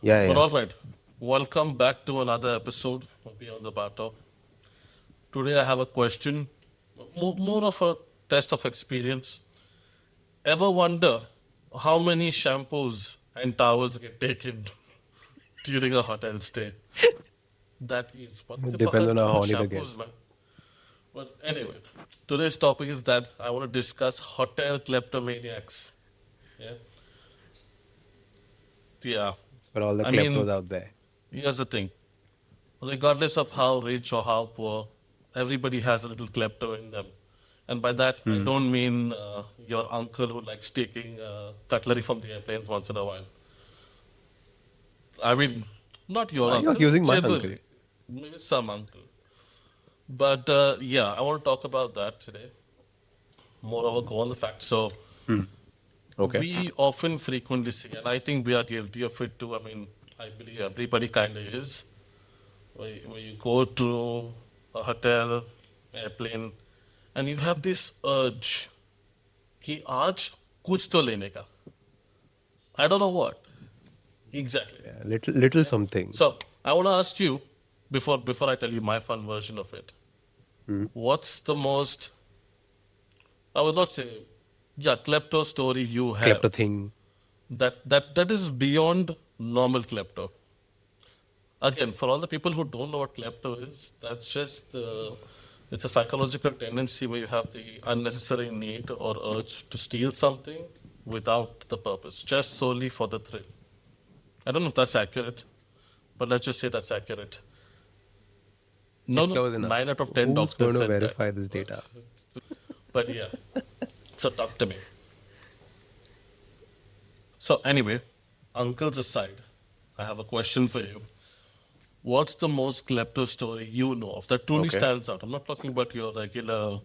Yeah, But yeah. all right, welcome back to another episode of Beyond the Battle. Today I have a question, more of a test of experience. Ever wonder how many shampoos and towels get taken during a hotel stay? That is what It the depends fuck, on too how much horny the shampoos, guest. man. But anyway, today's topic is that I want to discuss hotel kleptomaniacs. Yeah, yeah. It's for all the I mean, kleptos out there. here's the thing. Regardless of how rich or how poor, everybody has a little klepto in them. And by that, I Hmm. don't mean your uncle who likes taking cutlery from the airplanes once in a while. I mean, not your Why are you uncle, accusing my uncle? generally. Maybe some uncle. But yeah, I want to talk about that today. Moreover, go on the facts. So, Hmm. Okay. we often frequently see, and I think we are guilty of it too. I mean, I believe everybody kind of is. Where you go to a hotel, airplane, and you have this urge कि आज कुछ तो लेने का. I don't know what exactly. Yeah, little Yeah. something. So I want to ask you before I tell you my fun version of it. Hmm. What's the most, I would not say, yeah, klepto story you have Klepto thing. that is beyond normal klepto? Again, for all the people who don't know what klepto is, that's just it's a psychological tendency where you have the unnecessary need or urge to steal something without the purpose, just solely for the thrill. I don't know if that's accurate, but let's just say that's accurate. No, It's no, close enough. 9 out of 10 Who's doctors going to said that. verify this But, data? but yeah, so talk to me. So anyway, uncles aside, I have a question for you. What's the most klepto story you know of that truly Okay. stands out? I'm not talking about your regular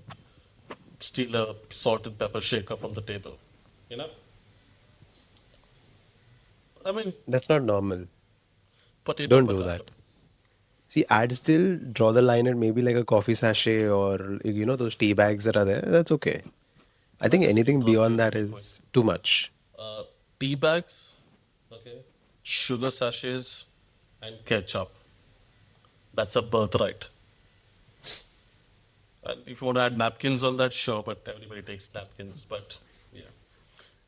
steal a salt and pepper shaker from the table. You know? I mean, That's not normal. potato, Don't do potato. that. See, I'd still draw the line at maybe like a coffee sachet or those tea bags that are there. That's okay. I I'll think just anything interrupt you beyond at that any point. is too much. Tea bags, okay, sugar sachets, and ketchup. That's a birthright. And if you want to add napkins on that, sure, but everybody takes napkins. But yeah,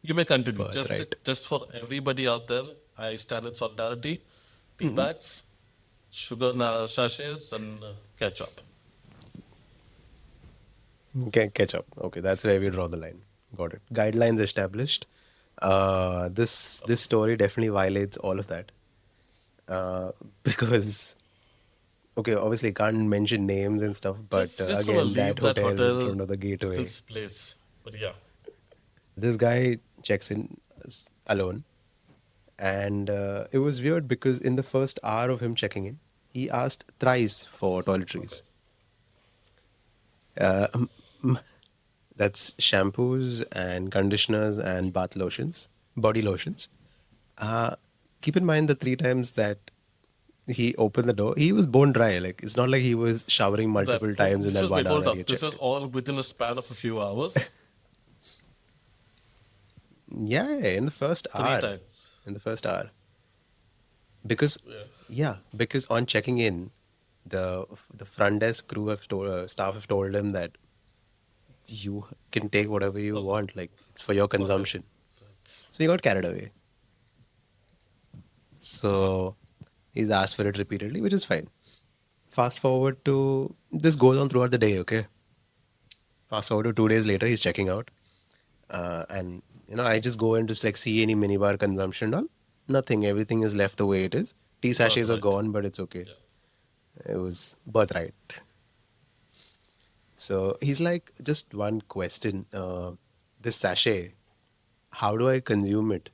you may continue. Birthright. Just for everybody out there, I stand in solidarity. Tea bags, sachets, and ketchup. Okay, ketchup. Okay, that's where we draw the line. Got it. Guidelines established. This story definitely violates all of that. Uh, because okay, obviously can't mention names and stuff, but Just gonna again, that leave that hotel in hotel front of the gateway. uncle's place. But yeah, This guy checks in alone, and it was weird because in the first hour of him checking in, he asked thrice for okay. toiletries. Uh, um, mm, that's shampoos and conditioners and bath lotions, body lotions. Uh, Keep in mind the three times that he opened the door, he was bone dry. Like it's not like he was showering multiple times in This that is wait, 1 hour hold that he up. had This checked is in. all within a span of a few hours. Yeah, yeah, in the first Three hour. times. In the first hour. Because Yeah. because on checking in, the front desk crew staff have told him that you can take whatever you Okay. want, like it's for your Okay. consumption. That's So he got carried away. uh, So he's asked for it repeatedly, which is fine. Fast forward to this goes on throughout the day, okay? Fast forward to 2 days later, he's checking out. And I just go and just like see any minibar consumption done. Nothing. Everything is left the way it is. Tea sachets are birthright. gone, but it's okay. Yeah. It was birthright. So he's like, just one question. This sachet, how do I consume it?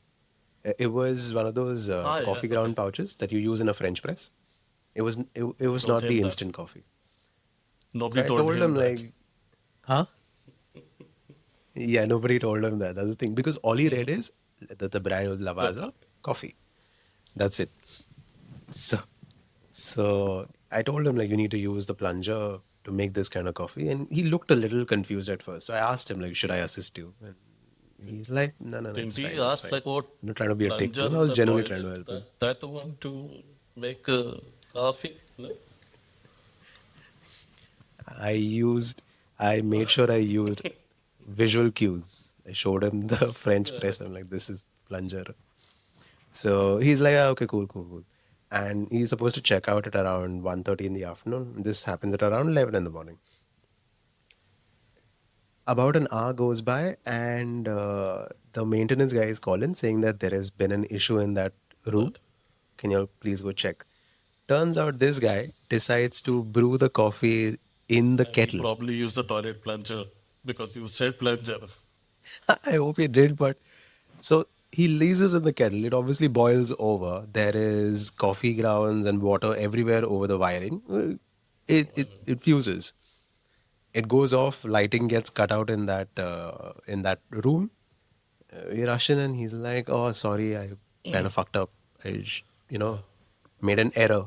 It was one of those Ah, yeah. coffee Okay. ground pouches that you use in a French press. It was Told not the him that. instant coffee. So Nobody I told told him him that. like, huh? Yeah, nobody told him that. That's the thing. Because all he read is that the brand was Lavazza Birthright. coffee. That's it. So, so I told him like you need to use the plunger to make this kind of coffee, and he looked a little confused at first. So I asked him like, should I assist you? And He's like, no, no, no, it's Didn't he fine, it's ask fine. like what I'm not trying to be a dick to plunger him. I in was the genuinely trying to toilet help him. that one to make a coffee? No? I used, I made sure I used visual cues. I showed him the French Yeah. press. I'm like, this is plunger. So he's like, ah, okay, cool, cool, cool. And he's supposed to check out at around 1:30 in the afternoon. This happens at around 11 in the morning. About an hour goes by, and the maintenance guy is calling saying that there has been an issue in that room. What? Can you please go check? Turns out this guy decides to brew the coffee in the And he kettle. probably used the toilet plunger because you said plunger. I hope he did, but so he leaves it in the kettle. It obviously boils over. There is coffee grounds and water everywhere over the wiring. It fuses. It goes off. Lighting gets cut out in that room. We rush in and he's like, "Oh, sorry, I kind of fucked up. You know, made an error."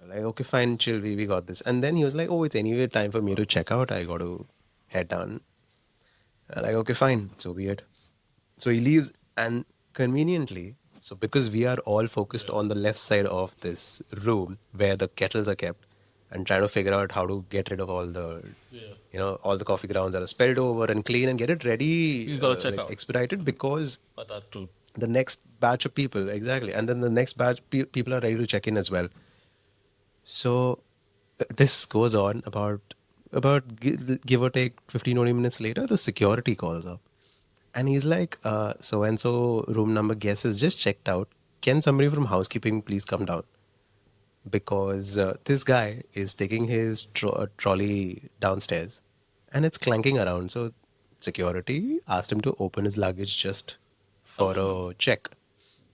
Like, okay, fine, chill, we got this. And then he was like, "Oh, it's anyway time for me to check out. I got to head down." Like, okay, fine, so be it. So he leaves, and conveniently, so because we are all focused Yeah. on the left side of this room where the kettles are kept, and trying to figure out how to get rid of all the, Yeah. all the coffee grounds that are spilled over and clean and get it ready, He's got to check like out. expedited, because But that too. the next batch of people, exactly, and then the next batch people are ready to check in as well. So this goes on about give or take 15 20 minutes later. The security calls up, and he's like, so and so room number guest is just checked out. Can somebody from housekeeping please come down? Because this guy is taking his trolley downstairs and it's clanking around. So security asked him to open his luggage just I for mean, a check.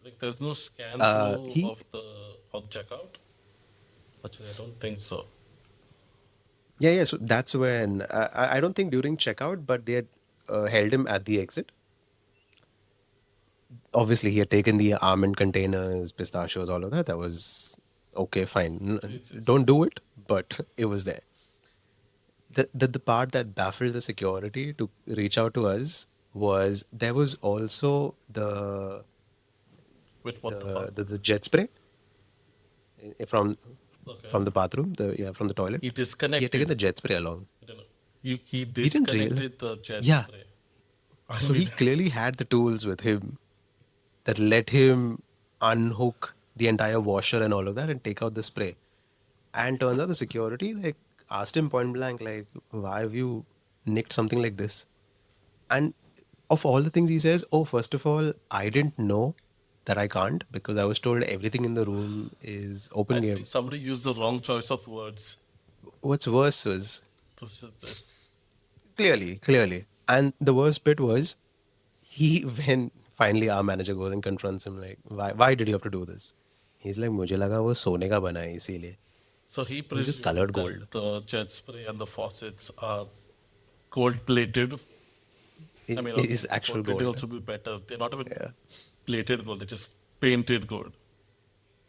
like there's no scan through He of the of checkout. Actually, I don't think so. Yeah, yeah. So that's when I don't think during checkout, but they had held him at the exit. Obviously, he had taken the almond containers, pistachios, all of that. That was okay, fine. It's Don't do it, but it was there. The part that baffled the security to reach out to us was there was also wait, what the fuck? the jet spray from Okay. the bathroom, from the toilet. He He had taken disconnected. the jet spray along. I don't know. He He didn't realize. disconnected the jet Yeah. spray. I So he mean, clearly had the tools with him that let him unhook the entire washer and all of that and take out the spray. And turns out the security like asked him point blank, like, why have you nicked something like this? And of all the things he says, oh, first of all, I didn't know that I can't because I was told everything in the room is open I think game. somebody used the wrong choice of words What's worse was to say this. clearly. And the worst bit was he when finally our manager goes and confronts him like, why did you have to do this? He's like, मुझे लगा वो सोने का बना है इसीलिए. So he It was just presumed colored that gold. the jet spray and the faucets are gold plated. I mean, It okay, is actual gold plated gold. also be better. They're not even Yeah. plated gold, they're just painted gold.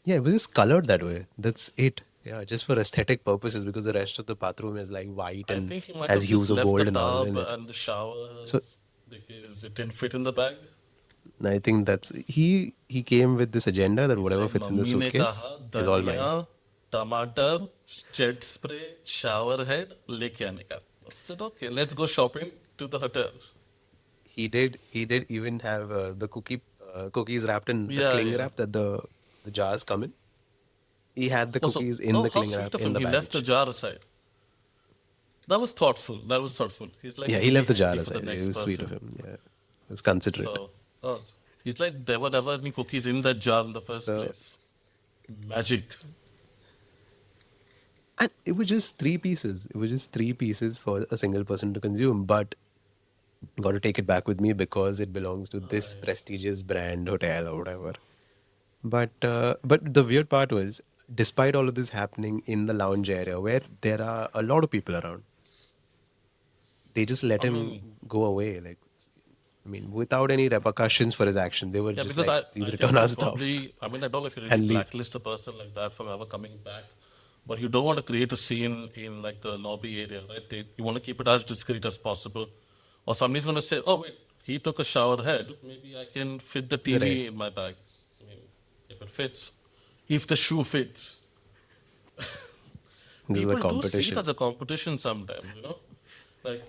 Yeah, it was just colored that way. That's it. Yeah, just for aesthetic purposes because the rest of the bathroom is like white I and think he might has have just hues of left the gold and all tub in it. and the So showers because it didn't fit in the bag. I think that's he came with this agenda that He's whatever like, fits in the mummy ने suitcase कहा is all mine. धनिया, टमाटर, jet spray, shower head लेके आने का. I said, okay, let's go shopping to the hotel. He did even have the cookies wrapped in the Yeah, cling yeah. wrap that the jars come in. He had the Also, cookies in oh, the how cling sweet wrap of in him. the He left the baggage. jar aside. That was thoughtful. That was thoughtful. He's like, Yeah, it he will be left the jar handy for the aside. It next was sweet of person. him. Yeah, it was considerate. So, oh, he's like, there were never any cookies in that jar in the first So, place. Magic. and it was just three pieces. It was just three pieces for a single person to consume. But got to take it back with me because it belongs to this prestigious brand hotel or whatever. But the weird part was, despite all of this happening in the lounge area where there are a lot of people around, they just let I him mean, go away. Like, I mean, without any repercussions for his action, they were yeah, just because like, I please think return you our stuff probably, I mean, I don't know if you really and leave. blacklist a person like that from ever coming back, but you don't want to create a scene in like the lobby area, right? You want to keep it as discreet as possible. Or somebody's going to say, oh, wait, he took a shower head, maybe I can fit the TV Right. in my bag. I mean, if it fits, if the shoe fits. This is a People do see it competition. as a competition sometimes, Like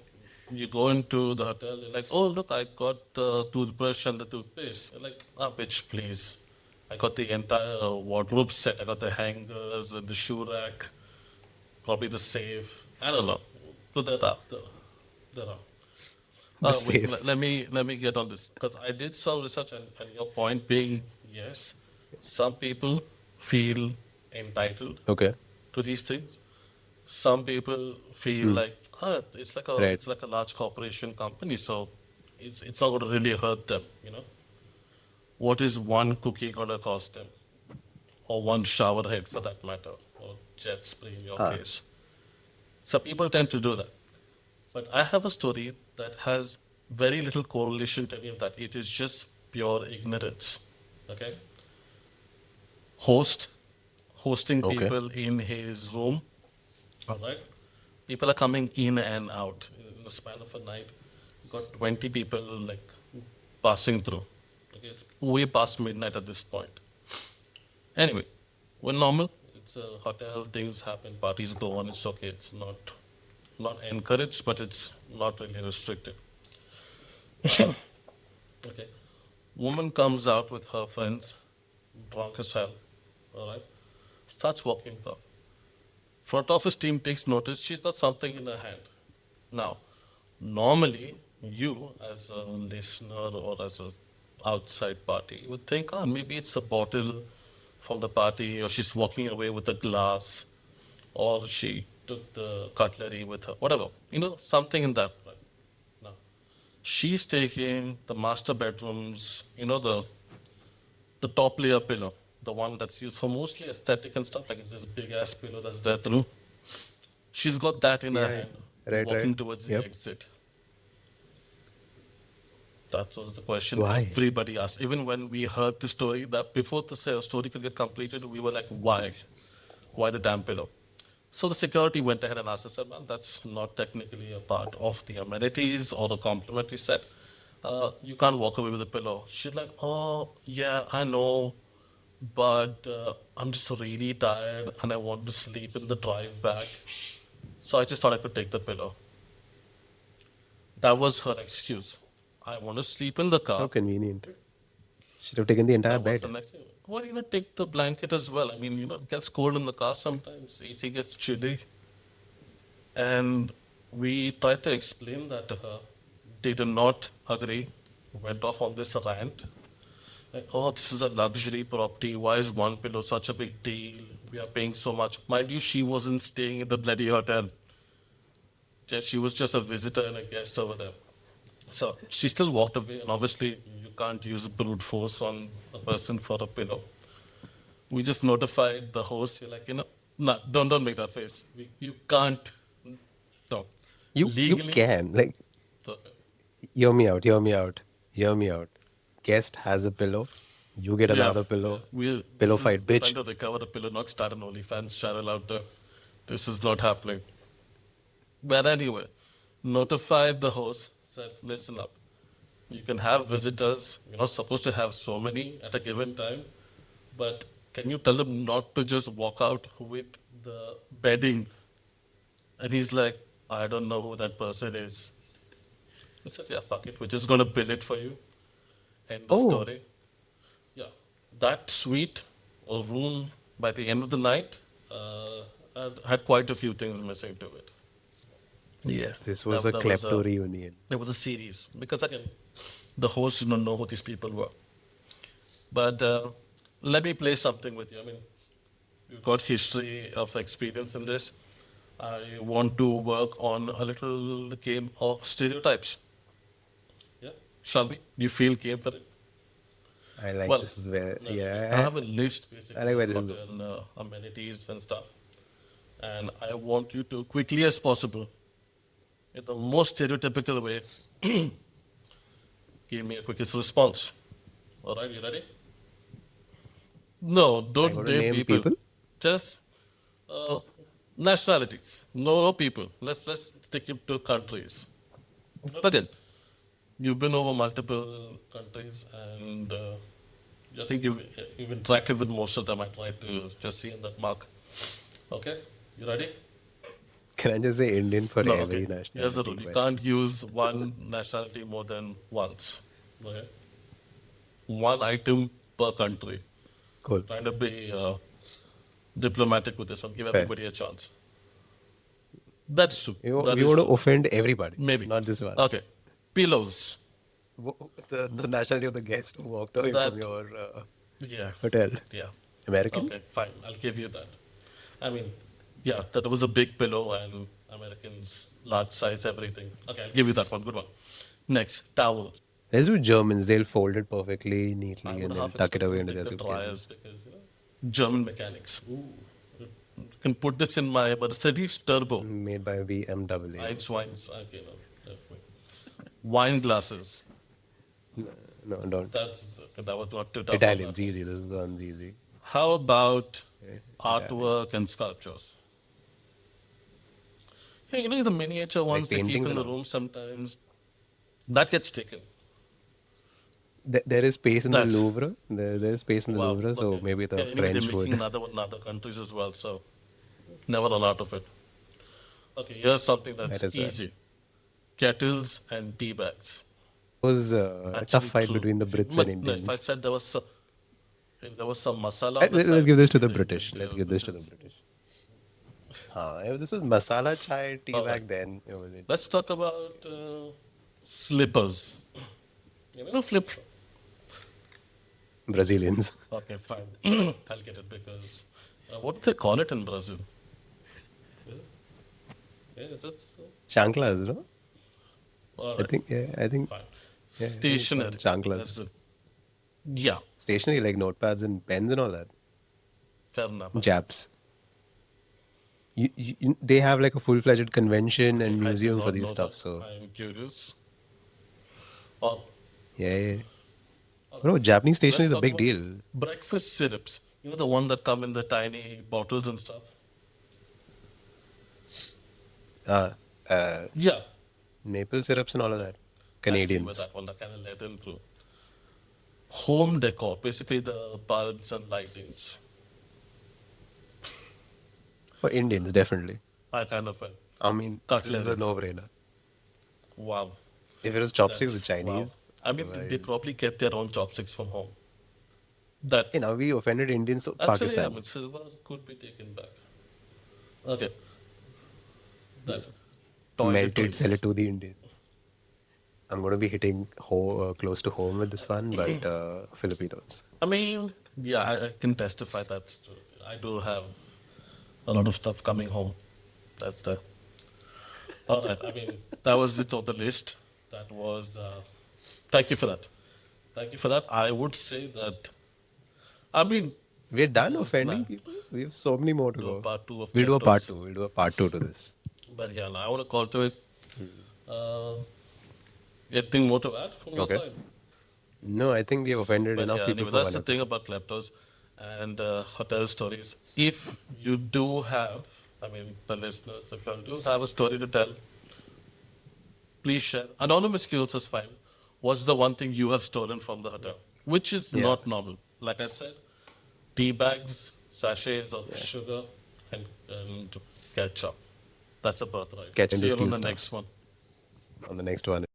you go into the hotel, you're like, oh look, I got the toothbrush and the toothpaste. You're like, ah, bitch, please. I got the entire wardrobe set. I got the hangers and the shoe rack, probably the safe. I don't know. Put that up. There are. The Wait, safe. let me get on this because I did some research, and your point being, yes, some people feel entitled Okay. to these things. Some people feel Hmm. like, it's like a Right. it's like a large corporation company, so it's not going to really hurt them. What is one cookie going to cost them, or one shower head for that matter, or jet spray in your Ah. case? So people tend to do that. But I have a story that has very little correlation to any of that. It is just pure ignorance. Okay? Host, hosting Okay. people in his room. All right? People are coming in and out in the span of a night. You got 20 people like passing through. Okay, it's way past midnight at this point. Anyway, we're normal. It's a hotel. Things happen. Parties go on. It's okay. It's not encouraged, but it's not really restricted. Okay. Woman comes out with her friends, drunk as hell. All right. Starts walking off. Front office team takes notice. She's got something in her hand. Now, normally, you as a listener or as a outside party would think, oh, maybe it's a bottle from the party, or she's walking away with a glass, or she took the cutlery with her, whatever. Something in that. Right? Now, she's taking the master bedroom's, the top layer pillow, the one that's used for mostly aesthetic and stuff, like it's this big ass pillow that's there through. She's got that in her Yeah. hand, Right. Right. walking towards the Yep. exit. That was the question Why? everybody asked. Even when we heard the story, that before the story could get completed, we were like, why? Why the damn pillow? So the security went ahead and asked us, man, that's not technically a part of the amenities or the complimentary set. You can't walk away with a pillow. She's like, oh, yeah, I know, but I'm just really tired and I want to sleep in the drive back. So I just thought I could take the pillow. That was her excuse. I want to sleep in the How car. convenient. Should have taken the entire That was the bed. next thing. Why do you not take the blanket as well? I mean, it gets cold in the car sometimes. AC gets chilly. And we tried to explain that to her. They did not agree. Went off on this rant. Like, oh, this is a luxury property. Why is one pillow such a big deal? We are paying so much. Mind you, she wasn't staying in the bloody hotel. She was just a visitor and a guest over there. So she still walked away, and obviously you can't use brute force on a person for a pillow. We just notified the host. You're like, nah, don't make that face. You can't. No, You legally. can like Okay. hear me out. Hear me out. Hear me out. Guest has a pillow. You get Yeah, another yeah. pillow. We're Pillow this is fight, we're trying bitch. to recover the pillow, not start an OnlyFans channel out there. This is not happening. But anyway, notified the host. Said, listen up. You can have visitors. You're not supposed to have so many at a given time. But can you tell them not to just walk out with the bedding? And he's like, I don't know who that person is. I said, yeah, fuck it. We're just going to bill it for you. End the Oh, story. Yeah. That suite or room by the end of the night had quite a few things missing to it. Yeah. this was That, a that was a, klepto reunion. there was a series. Because again, the host did not know who these people were. But let me play something with you. I mean, you've got history of experience in this. I want to work on a little game of stereotypes. Yeah, shall we? Do you feel game for it? I like Well, this is where I yeah. have a list I basically like where of this is going. hotel amenities and stuff, and I want you to quickly as possible, in the most stereotypical way, give me a quickest response. All right, you ready? No, I don't got to name name people. people. Just uh, nationalities. No people. Let's stick it to countries. Again, You've been over multiple countries, and I think you've interacted with most of them. I tried to just see in that mark. Okay, you ready? Can I just say Indian for No, every okay. Here's the nationality rule: you quest? can't use one nationality more than once. Okay, one item per country. Cool. Trying to be diplomatic with this one. Give Fair. everybody a chance. That's true. That We is want to true. offend everybody, Maybe. not just one. Okay. Pillows. The nationality of the guest who walked away from That. your Yeah. hotel. Yeah. American? Okay. Fine. I'll give you that. I mean, yeah, that was a big pillow, and Americans large size everything. Okay, I'll give you that one. Good one. Next, towels. Let's do Germans. They'll fold it perfectly, I neatly, would and they'll half tuck it expect away them to into their take the dryers suitcases. because German mechanics. Ooh. You can put this in my Mercedes Turbo. Made by BMW. Eins, wines. Okay, no, definitely. Wine glasses. No, don't. That was not too tough. On Italians, that one. easy. This one's easy. How about Okay, artwork and sculptures? Hey, the miniature like ones they keep paintings in and the all. room sometimes. That gets taken. There is space in the That. Louvre. There's space in the Wow. Louvre, so Okay. maybe the Yeah, anyway, they're French making would. another one in other countries as well, so never run out of it. Okay, here's something That that's is right. easy. Kettles and tea bags. It was a tough Actually fight true. between the If, you, Brits and no, if I Indians. said if there was some masala on the Let's side, give this to maybe the they British. would, Let's give this this to the is... British. If this was masala chai tea All back right. then, it was it. Let's talk about slippers. Flip. Brazilians. Okay, fine. I'll get it because what do they call it in Brazil? Is it? Yeah, is it? Chanclas, no? All I right, think, yeah, I think, fine. yeah, I think it's called Stationery. That's chanclas. it. Yeah, Stationery like notepads and pens and all that. fair enough. Japs. They have like a full-fledged convention Okay, and I did museum for not these know that. stuff. So I'm curious. Oh, yeah, yeah. all Bro, right. Japanese stationery Let's is a talk big about deal. breakfast syrups. The one that come in the tiny bottles and stuff. Uh, uh, Yeah, maple syrups and all of that. I see where Canadians. that one that kind of led in through. Home decor, basically the bulbs and lightings. For Indians, definitely. I kind of went I mean, this is a cutlery. no-brainer. Wow, If it was chopsticks, the that's wow. Chinese. I mean, they Otherwise, probably get their own chopsticks from home. That now we offended Indians, so actually, yeah, I Pakistan. mean, silver could be taken back. Okay, that Melt it, sell it toiletries. to the Indians. I'm going to be hitting close to home with this one, but Filipinos. I mean, yeah, I can testify that's true. I do have a lot of stuff coming home. That's the. All right. I mean, that was it on the list. That was. Thank you for that. Thank you for that. I would say that. I mean, We're done there's offending plan. people. We have so many more to Do a go. part two of We'll do a part kleptos. two. We'll do a part two to this. But yeah, I want to call to it. Anything more to add from your Okay. side? No, I think we have offended But enough yeah, people anyway, for that's one the thing episode. about kleptos and hotel stories. If you do have, I mean, the listeners, if you do have a story to tell, please share. Anonymous kills is fine. What's the one thing you have stolen from the hotel? Which is Yeah. not normal. Like I said, tea bags, sachets of sugar, and ketchup. That's a birthright. Catch and See you on steal the stuff next one. on the next one.